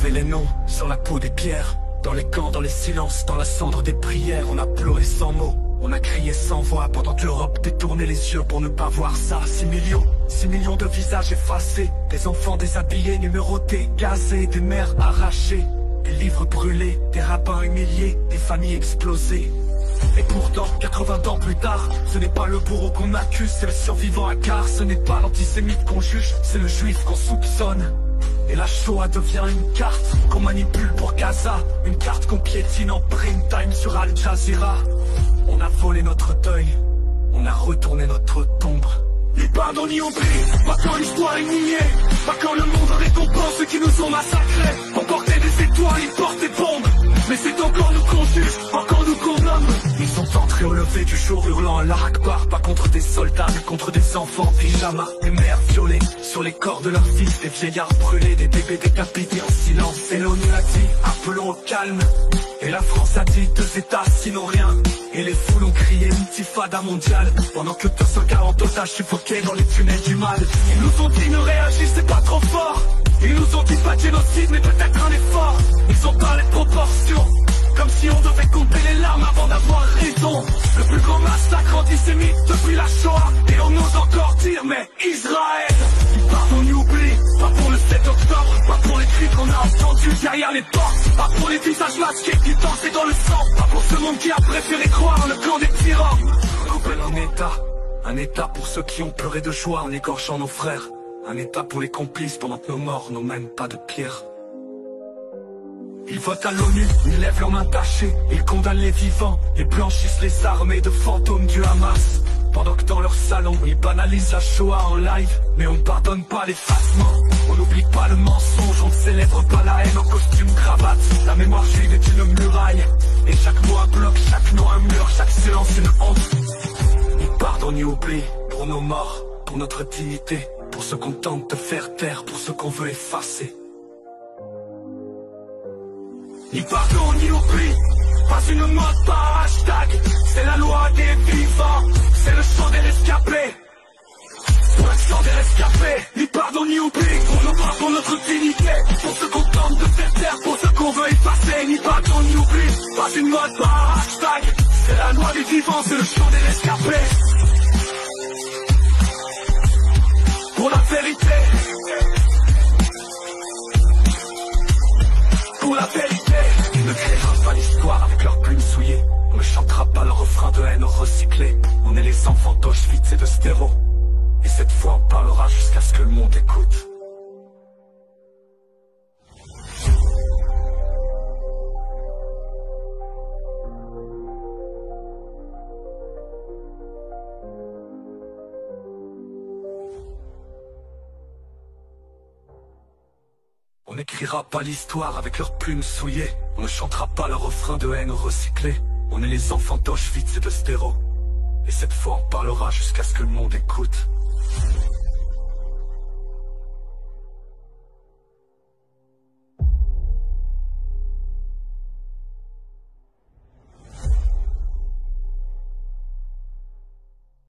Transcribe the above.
gravé les noms sur la peau des pierres. Dans les camps, dans les silences, dans la cendre des prières. On a pleuré sans mots, on a crié sans voix. Pendant que l'Europe détournait les yeux pour ne pas voir ça. 6 millions de visages effacés. Des enfants déshabillés, numérotés, gazés. Des mères arrachées, des livres brûlés. Des rabbins humiliés, des familles explosées. Et pourtant, 80 ans plus tard, ce n'est pas le bourreau qu'on accuse, c'est le survivant à quart. Ce n'est pas l'antisémite qu'on juge, c'est le juif qu'on soupçonne. Et la Shoah devient une carte qu'on manipule pour Gaza. Une carte qu'on piétine en prime time sur Al Jazeera. On a volé notre deuil, on a retourné notre tombe. Ni pardon ni oubli, pas quand l'histoire est niée. Pas quand le monde récompense ceux qui nous ont massacrés. On portait des étoiles, ils portent des bombes. Mais c'est encore nous qu'on juge, encore nous qu'on nomme. Ils sont entrés au lever du jour hurlant Allah Akbar. Pas contre des soldats, mais contre des enfants en pyjama. Des mères violées sur les corps de leurs fils. Des vieillards brûlés, des bébés décapités en silence. Et l'ONU a dit, appelons au calme. Et la France a dit, 2 États sinon rien. Et les foules ont crié intifada mondiale. Pendant que 240 otages suffoquaient dans les tunnels du mal. Ils nous ont dit ne réagissez pas trop fort. Ils nous ont dit pas de génocide mais peut-être un effort. Ils ont parlé de proportion, comme si on devait compter les larmes avant d'avoir raison. Le plus grand massacre antisémite depuis la Shoah. Et on ose encore dire mais Israël. Pardon ni oubli, pas pour le 7 octobre. Pas pour les cris qu'on a entendus derrière les portes. Pas pour les visages masqués qui dansaient dans le sang. Pas pour ce monde qui a préféré croire en le camp des tyrans. On appelle un état pour ceux qui ont pleuré de joie en égorgeant nos frères. Un état pour les complices pendant que nos morts n'ont même pas de pierre. Ils votent à l'ONU, ils lèvent leurs mains tachées. Ils condamnent les vivants et blanchissent les armées de fantômes du Hamas. Pendant que dans leur salon, ils banalisent la Shoah en live. Mais on ne pardonne pas l'effacement, on n'oublie pas le mensonge. On ne célèbre pas la haine en costume cravate. La mémoire juive est une muraille. Et chaque mot un bloc, chaque nom un mur, chaque silence une honte. Ni pardon ni oubli pour nos morts, pour notre dignité. Pour ceux qu'on tente de faire taire, pour ceux qu'on veut effacer. Ni pardon ni oubli, pas une mode, pas un hashtag. C'est la loi des vivants, c'est le chant des rescapés. Pour le chant des rescapés. Ni pardon ni oubli, pour nos droits, pour notre dignité. Pour ceux qu'on tente de faire taire, pour ceux qu'on veut effacer. Ni pardon ni oubli, pas une mode, pas un hashtag. C'est la loi des vivants, c'est le chant des rescapés. Pour la vérité, pour la vérité. On ne créera pas l'histoire avec leurs plumes souillées. On ne chantera pas le refrain de haine recyclé. On est les enfants d'Auschwitz et de Stéro. Et cette fois on parlera jusqu'à ce que le monde écoute. On n'écrira pas l'histoire avec leurs plumes souillées. On ne chantera pas le refrain de haine recyclé. On est les enfants d'Auschwitz et de Stéro. Et cette fois on parlera jusqu'à ce que le monde écoute.